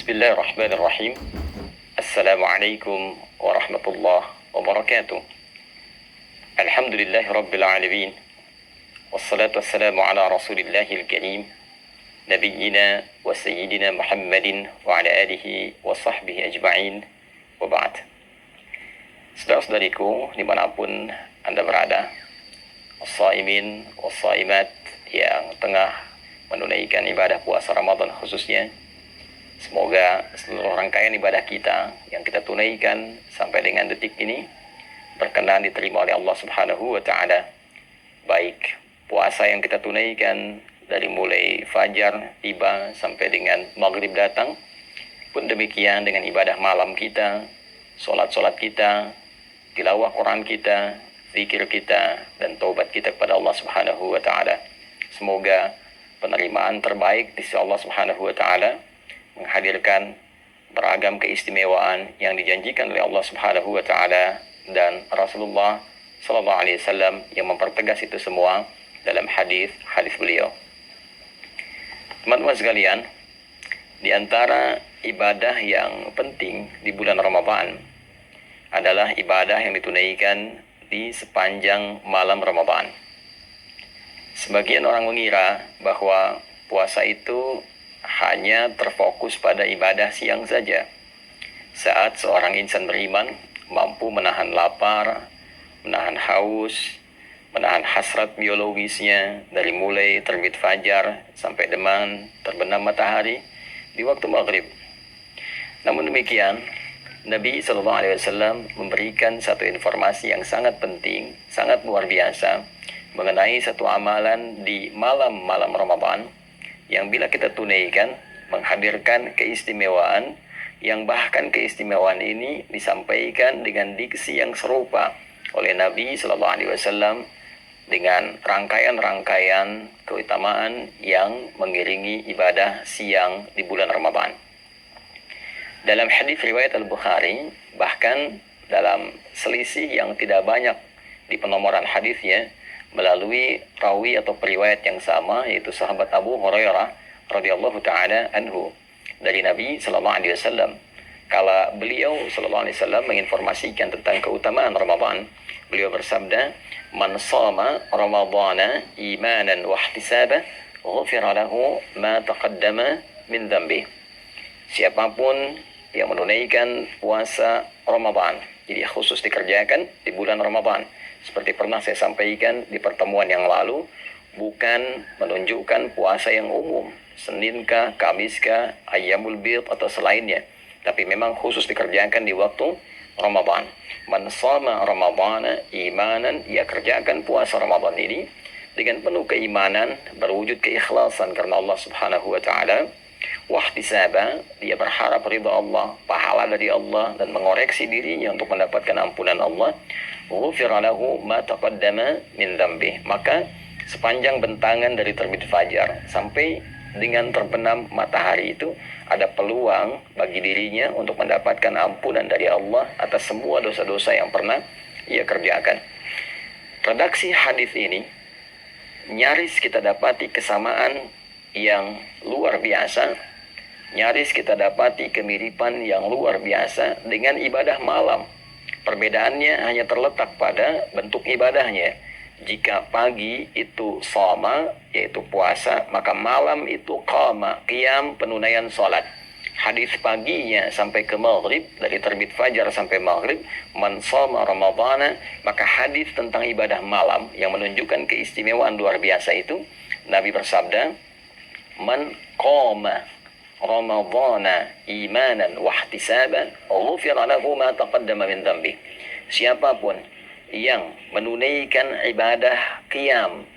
Bismillahirrahmanirrahim. Assalamualaikum warahmatullahi wabarakatuh. Alhamdulillahi rabbil alamin. Wassalatu wassalamu ala rasulillahil karim, nabiyyina wa sayyidina Muhammadin wa ala alihi wa sahbihi ajma'in, wa ba'd. Saudara-saudariku dimanapun Anda berada, as-saimin was-saimat yang tengah menunaikan ibadah puasa Ramadan khususnya, semoga seluruh rangkaian ibadah kita yang kita tunaikan sampai dengan detik ini berkenan diterima oleh Allah Subhanahu wa Ta'ala. Baik puasa yang kita tunaikan dari mulai fajar tiba sampai dengan maghrib datang, pun demikian dengan ibadah malam kita, solat-solat kita, tilawah Quran kita, zikir kita, dan taubat kita kepada Allah Subhanahu wa Ta'ala. Semoga penerimaan terbaik di sisi Allah Subhanahu wa Ta'ala menghadirkan beragam keistimewaan yang dijanjikan oleh Allah Subhanahu wa Ta'ala dan Rasulullah sallallahu alaihi wasallam yang mempertegas itu semua dalam hadis beliau. Teman-teman sekalian, di antara ibadah yang penting di bulan Ramadan adalah ibadah yang ditunaikan di sepanjang malam Ramadan. Sebagian orang mengira bahwa puasa itu hanya terfokus pada ibadah siang saja. Saat seorang insan beriman mampu menahan lapar, menahan haus, menahan hasrat biologisnya dari mulai terbit fajar sampai dengan terbenam matahari di waktu maghrib. Namun demikian, Nabi SAW memberikan satu informasi yang sangat penting, sangat luar biasa mengenai satu amalan di malam-malam Ramadan yang bila kita tunaikan menghadirkan keistimewaan, yang bahkan keistimewaan ini disampaikan dengan diksi yang serupa oleh Nabi Sallallahu Alaihi Wasallam dengan rangkaian-rangkaian keutamaan yang mengiringi ibadah siang di bulan Ramadan. Dalam hadis riwayat Al-Bukhari, bahkan dalam selisih yang tidak banyak di penomoran hadisnya, melalui rawi atau periwayat yang sama, yaitu sahabat Abu Hurairah radhiyallahu taala anhu dari Nabi sallallahu alaihi wasallam. Kala beliau sallallahu alaihi wasallam menginformasikan tentang keutamaan Ramadan, beliau bersabda, "Man shama Ramadhana imanan wa ihtisaban, ghufira lahu ma taqaddama min dhanbi." Siapapun yang menunaikan puasa Ramadan, jadi khusus dikerjakan di bulan Ramadan, seperti pernah saya sampaikan di pertemuan yang lalu, bukan menunjukkan puasa yang umum, Seninkah, Kamiskah, Ayyamul Bid atau selainnya, tapi memang khusus dikerjakan di waktu Ramadan. Man shama Ramadhana imanan, ia kerjakan puasa Ramadan ini dengan penuh keimanan, berwujud keikhlasan karena Allah Subhanahu wa Ta'ala. Wahtisaba, dia berharap ridha Allah, pahala dari Allah, dan mengoreksi dirinya untuk mendapatkan ampunan Allah. Ghufira lahu ma taqaddama min dhanbi, maka sepanjang bentangan dari terbit fajar sampai dengan terbenam matahari itu ada peluang bagi dirinya untuk mendapatkan ampunan dari Allah atas semua dosa-dosa yang pernah ia kerjakan. Redaksi hadis ini nyaris kita dapati kesamaan yang luar biasa, nyaris kita dapati kemiripan yang luar biasa dengan ibadah malam. Perbedaannya hanya terletak pada bentuk ibadahnya. Jika pagi itu shoma, yaitu puasa, maka malam itu qama, qiyam, penunaian salat. Hadis paginya sampai ke maghrib, dari terbit fajar sampai maghrib, man shoma Ramadhana, maka hadis tentang ibadah malam yang menunjukkan keistimewaan luar biasa itu, Nabi bersabda, man qama Ramadhana imanan wa ihtisaban, ghufira lahu ma taqaddama min dhanbi. Siapapun yang menunaikan ibadah qiyam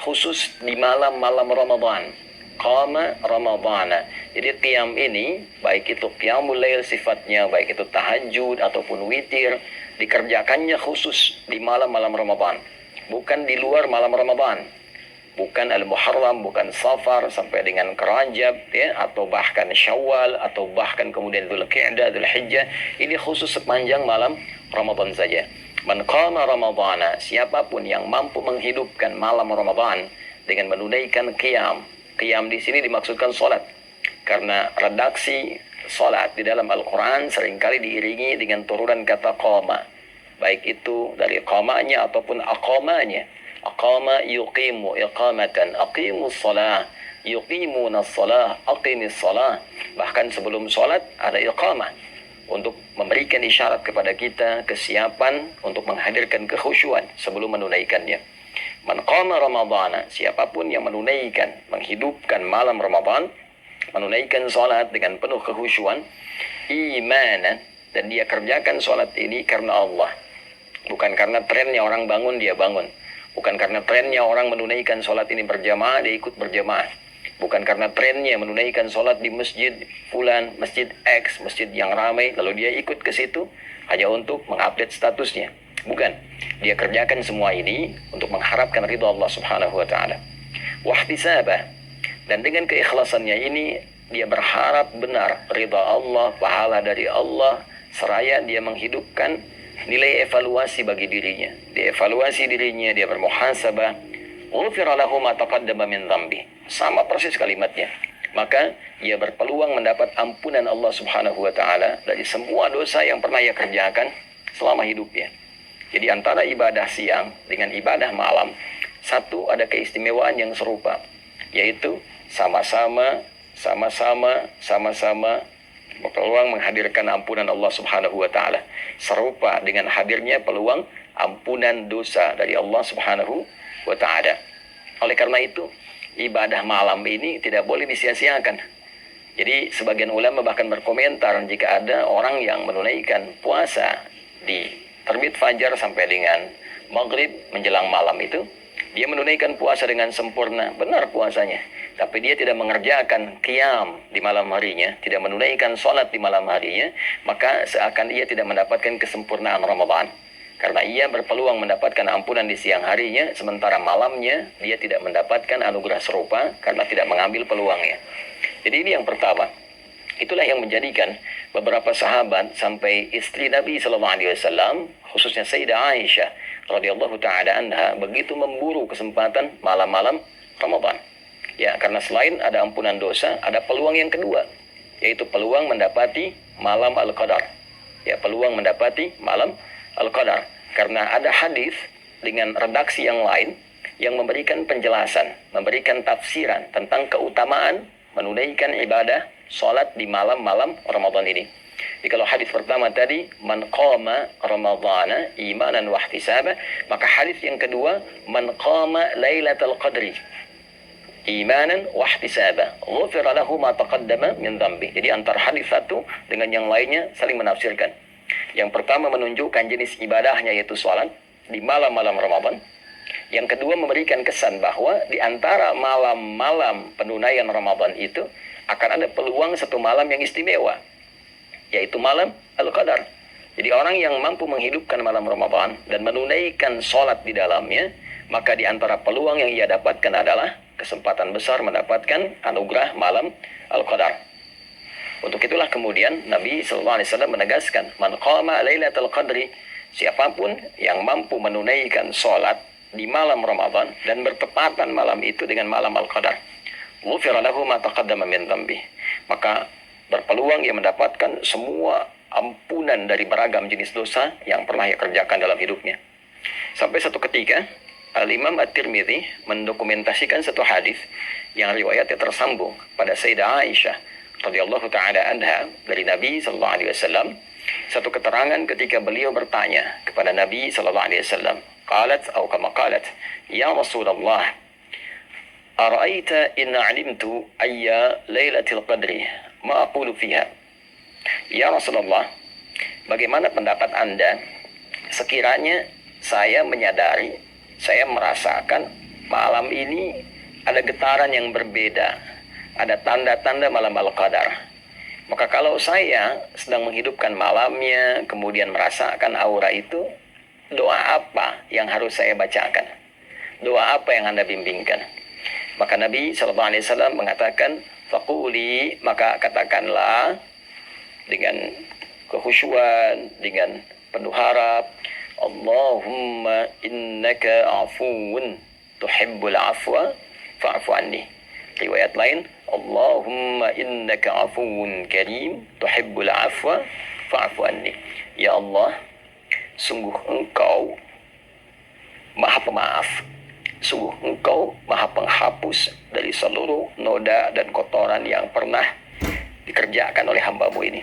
khusus di malam-malam Ramadan, qama Ramadhana. Jadi qiyam ini baik itu qiyamul lail sifatnya, baik itu tahajud ataupun witir, dikerjakannya khusus di malam-malam Ramadan, bukan di luar malam Ramadan. Bukan Al-Muharram, bukan Safar sampai dengan Rajab, ya, atau bahkan Syawal, atau bahkan kemudian Dzulqa'dah, Dzulhijjah. Ini khusus sepanjang malam Ramadan saja. Man qama Ramadhana, siapapun yang mampu menghidupkan malam Ramadan dengan menunaikan qiyam. Qiyam di sini dimaksudkan salat. Karena redaksi salat di dalam Al-Quran seringkali diiringi dengan turunan kata qama. Baik itu dari qamanya ataupun aqamanya. Aqama yuqimu iqamatan, aqimus salah, yuqimuna salah, aqimis salah. Bahkan sebelum salat ada iqamah untuk memberikan isyarat kepada kita kesiapan untuk menghadirkan kekhusyuan sebelum menunaikannya. Man qama ramadhana, siapapun yang menunaikan, menghidupkan malam Ramadan, menunaikan salat dengan penuh kekhusyuan, imanan, dan dia kerjakan salat ini karena Allah. Bukan karena trennya orang bangun, dia bangun. Bukan karena trennya orang menunaikan salat ini berjamaah, dia ikut berjamaah. Bukan karena trennya menunaikan salat di masjid fulan, masjid X, masjid yang ramai, lalu dia ikut ke situ hanya untuk mengupdate statusnya. Bukan. Dia kerjakan semua ini untuk mengharapkan ridha Allah Subhanahu wa taala. Wahtisabah. Dan dengan keikhlasannya ini dia berharap benar ridha Allah, pahala dari Allah, seraya dia menghidupkan nilai evaluasi bagi dirinya. Dia evaluasi dirinya, dia bermuhasabah. Ghufira lahu ma taqaddama min dhanbi. Sama persis kalimatnya. Maka ia berpeluang mendapat ampunan Allah Subhanahu wa taala dari semua dosa yang pernah ia kerjakan selama hidupnya. Jadi antara ibadah siang dengan ibadah malam, satu ada keistimewaan yang serupa, yaitu sama-sama berpeluang menghadirkan ampunan Allah Subhanahu wa taala, serupa dengan hadirnya peluang ampunan dosa dari Allah Subhanahu wa taala. Oleh karena itu, ibadah malam ini tidak boleh disia-siakan. Jadi sebagian ulama bahkan berkomentar jika ada orang yang menunaikan puasa di terbit fajar sampai dengan maghrib menjelang malam itu, dia menunaikan puasa dengan sempurna, benar puasanya, tapi dia tidak mengerjakan qiyam di malam harinya, tidak menunaikan sholat di malam harinya, maka seakan ia tidak mendapatkan kesempurnaan Ramadan. Karena ia berpeluang mendapatkan ampunan di siang harinya, sementara malamnya dia tidak mendapatkan anugerah serupa karena tidak mengambil peluangnya. Jadi ini yang pertama. Itulah yang menjadikan beberapa sahabat sampai istri Nabi SAW, khususnya Sayyidah Aisyah radhiyallahu taala anha, begitu memburu kesempatan malam-malam Ramadan. Ya, karena selain ada ampunan dosa, ada peluang yang kedua, yaitu peluang mendapati malam Al-Qadar. Ya, peluang mendapati malam Al-Qadar. Karena ada hadis dengan redaksi yang lain yang memberikan penjelasan, memberikan tafsiran tentang keutamaan menunaikan ibadah salat di malam-malam Ramadan ini. Jadi kalau hadis pertama tadi man qama ramadhana imanan wa ihtisaba, maka hadis yang kedua man qama lailatul qadri imanan wa ihtisaba ghufira lahu ma taqaddama min dhanbi. Jadi antara hadis satu dengan yang lainnya saling menafsirkan. Yang pertama menunjukkan jenis ibadahnya yaitu salat di malam-malam Ramadan. Yang kedua memberikan kesan bahwa di antara malam-malam penunaian Ramadan itu akan ada peluang satu malam yang istimewa, yaitu malam Al-Qadar. Jadi orang yang mampu menghidupkan malam Ramadan dan menunaikan sholat di dalamnya, maka di antara peluang yang ia dapatkan adalah kesempatan besar mendapatkan anugerah malam Al-Qadar. Untuk itulah kemudian Nabi SAW menegaskan, man qama lailatul qadri, siapapun yang mampu menunaikan sholat di malam Ramadan dan bertepatan malam itu dengan malam Al-Qadar, ghufira lahu ma taqaddama min dhanbi, maka berpeluang ia mendapatkan semua ampunan dari beragam jenis dosa yang pernah ia kerjakan dalam hidupnya. Sampai satu ketika Al-Imam At-Tirmidzi mendokumentasikan satu hadis yang riwayatnya tersambung pada Sayyidah Aisyah radhiyallahu taala anha dari Nabi sallallahu alaihi wasallam. Satu keterangan ketika beliau bertanya kepada Nabi sallallahu alaihi wasallam, qalat atau kama qalat, ya Rasulullah, ara'aita in 'alimtu ayya lailatul qadri ma aqulu fiha. Ya Rasulullah, bagaimana pendapat Anda sekiranya saya menyadari, saya merasakan malam ini ada getaran yang berbeda, ada tanda-tanda malam Al-Qadar. Maka kalau saya sedang menghidupkan malamnya, kemudian merasakan aura itu, doa apa yang harus saya bacakan? Doa apa yang Anda bimbingkan? Maka Nabi SAW mengatakan, faquli, maka katakanlah dengan kekhusyuan, dengan penuh harap, Allahumma innaka afuun tuhibbul afwa fa'fu anni. Riwayat lain, Allahumma innaka afuwun karim tuhibbul afwa fa'fu anni. Ya Allah, sungguh Engkau Maha Pemaaf, sungguh Engkau Maha Penghapus dari seluruh noda dan kotoran yang pernah dikerjakan oleh hamba-Mu ini.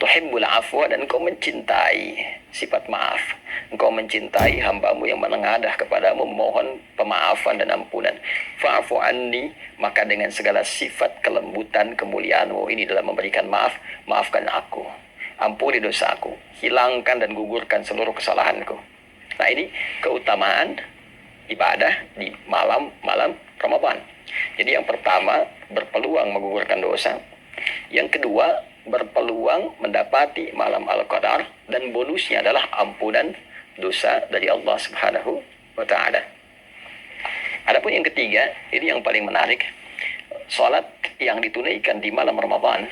Tuhibbul afwa, dan Engkau mencintai sifat maaf. Engkau mencintai hamba-Mu yang menengadah kepadamu, memohon pemaafan dan ampunan. Fa'fu anni, maka dengan segala sifat kelembutan kemuliaan-Mu ini dalam memberikan maaf, maafkan aku. Ampuni dosaku, hilangkan dan gugurkan seluruh kesalahanku. Nah, ini keutamaan ibadah di malam-malam Ramadan. Jadi yang pertama, berpeluang menggugurkan dosa. Yang kedua, berpeluang mendapati malam Al-Qadar, dan bonusnya adalah ampunan dosa dari Allah Subhanahu wa Ta'ala. Adapun yang ketiga, ini yang paling menarik, salat yang ditunaikan di malam Ramadan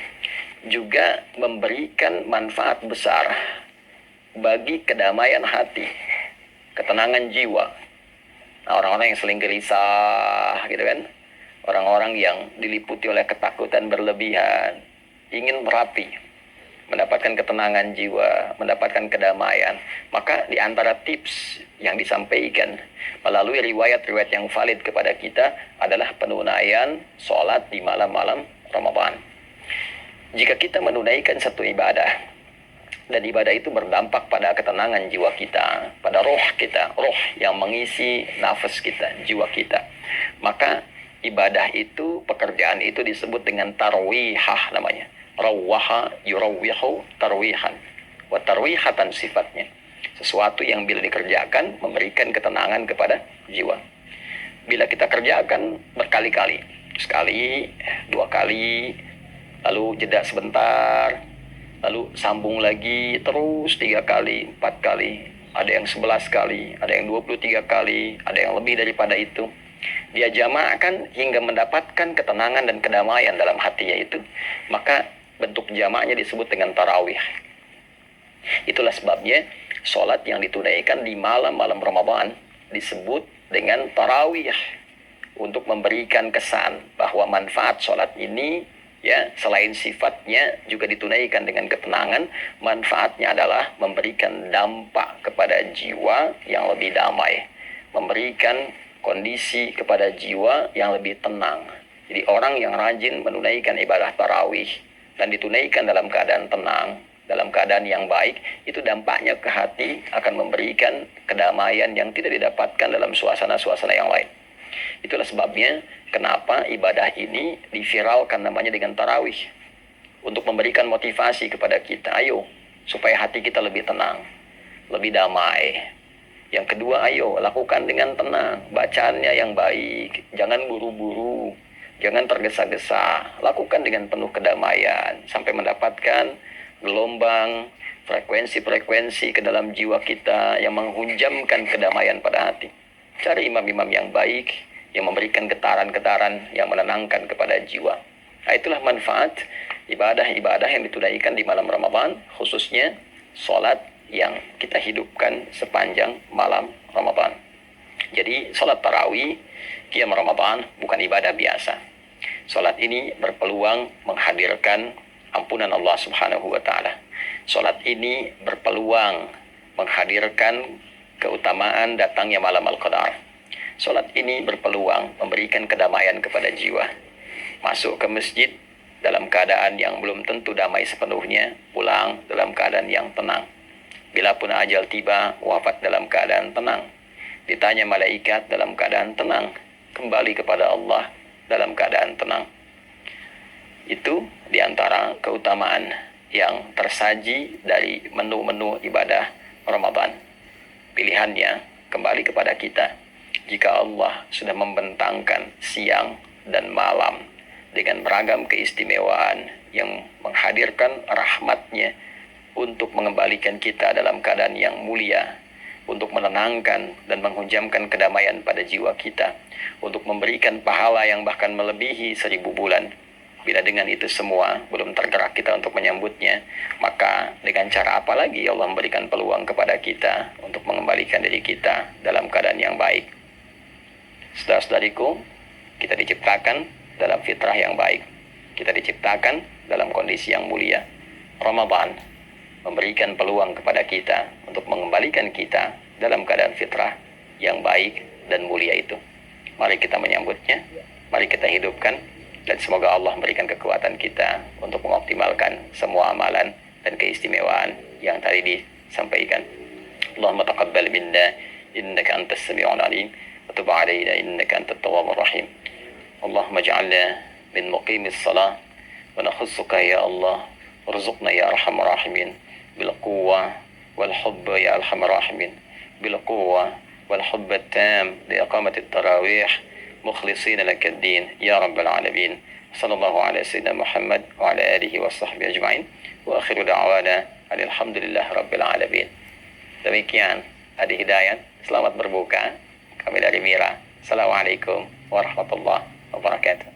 juga memberikan manfaat besar bagi kedamaian hati, ketenangan jiwa. Nah, orang-orang yang sering gelisah gitu kan, orang-orang yang diliputi oleh ketakutan berlebihan, ingin merapi, mendapatkan ketenangan jiwa, mendapatkan kedamaian, maka di antara tips yang disampaikan melalui riwayat-riwayat yang valid kepada kita adalah penunaian sholat di malam-malam Ramadan. Jika kita menunaikan satu ibadah, dan ibadah itu berdampak pada ketenangan jiwa kita, pada roh kita, roh yang mengisi nafas kita, jiwa kita, maka ibadah itu, pekerjaan itu disebut dengan tarwihah namanya. Rawwaha yurawwihu tarwihan, wa tarwihatan sifatnya. Sesuatu yang bila dikerjakan memberikan ketenangan kepada jiwa. Bila kita kerjakan berkali-kali, sekali, dua kali, lalu jeda sebentar, lalu sambung lagi terus 3 kali, 4 kali, ada yang 11 kali, ada yang 23 kali, ada yang lebih daripada itu. Dia jamaahkan hingga mendapatkan ketenangan dan kedamaian dalam hatinya itu, maka bentuk jamaknya disebut dengan tarawih. Itulah sebabnya sholat yang ditunaikan di malam-malam Ramadan disebut dengan tarawih, untuk memberikan kesan bahwa manfaat sholat ini, ya, selain sifatnya juga ditunaikan dengan ketenangan, manfaatnya adalah memberikan dampak kepada jiwa yang lebih damai, memberikan kondisi kepada jiwa yang lebih tenang. Jadi orang yang rajin menunaikan ibadah tarawih dan ditunaikan dalam keadaan tenang, dalam keadaan yang baik, itu dampaknya ke hati akan memberikan kedamaian yang tidak didapatkan dalam suasana-suasana yang lain. Itulah sebabnya kenapa ibadah ini diviralkan namanya dengan tarawih, untuk memberikan motivasi kepada kita, ayo supaya hati kita lebih tenang, lebih damai. Yang kedua, ayo lakukan dengan tenang, bacaannya yang baik, jangan buru-buru, jangan tergesa-gesa, lakukan dengan penuh kedamaian sampai mendapatkan gelombang frekuensi-frekuensi ke dalam jiwa kita yang menghunjamkan kedamaian pada hati. Cari imam-imam yang baik, yang memberikan getaran-getaran yang menenangkan kepada jiwa. Nah, itulah manfaat ibadah-ibadah yang ditunaikan di malam Ramadan, khususnya sholat yang kita hidupkan sepanjang malam Ramadan. Jadi sholat tarawih, qiyam Ramadan bukan ibadah biasa. Sholat ini berpeluang menghadirkan ampunan Allah Subhanahu wa Ta'ala. Sholat ini berpeluang menghadirkan keutamaan datangnya malam Al-Qadar. Sholat ini berpeluang memberikan kedamaian kepada jiwa. Masuk ke masjid dalam keadaan yang belum tentu damai sepenuhnya, pulang dalam keadaan yang tenang. Bila pun ajal tiba, wafat dalam keadaan tenang. Ditanya malaikat dalam keadaan tenang, kembali kepada Allah dalam keadaan tenang. Itu diantara keutamaan yang tersaji dari menu-menu ibadah Ramadan. Pilihannya kembali kepada kita. Jika Allah sudah membentangkan siang dan malam dengan beragam keistimewaan yang menghadirkan rahmatnya untuk mengembalikan kita dalam keadaan yang mulia, untuk menenangkan dan menghunjamkan kedamaian pada jiwa kita, untuk memberikan pahala yang bahkan melebihi 1000 bulan. Bila dengan itu semua belum tergerak kita untuk menyambutnya, maka dengan cara apa lagi Allah memberikan peluang kepada kita untuk mengembalikan diri kita dalam keadaan yang baik? Saudara-saudariku, kita diciptakan dalam fitrah yang baik. Kita diciptakan dalam kondisi yang mulia. Ramadan memberikan peluang kepada kita untuk mengembalikan kita dalam keadaan fitrah yang baik dan mulia itu. Mari kita menyambutnya, mari kita hidupkan, dan semoga Allah memberikan kekuatan kita untuk mengoptimalkan semua amalan dan keistimewaan yang tadi disampaikan. Allahumma taqabbal minna innaka antas sami'ul alim wa tub 'alaina innaka antat tawwabur rahim. Allahumma ij'alna min muqimis salah wa nakhussuka ya Allah warzuqna ya arhamar rahimin bil quwwah wal hubb ya arhamar rahimin bil quwwah wal hubb at-tam li iqamati at-tarawih mukhlishina lak ad-din ya rabbal alamin. Sallallahu ala sayyidina Muhammad wa ala alihi wa sahbihi ajma'in wa akhiru da'wana alhamdulillah rabbil alamin. Demikian Adi Hidayat, selamat berbuka. Kami dari Mira. Assalamualaikum warahmatullahi wabarakatuh.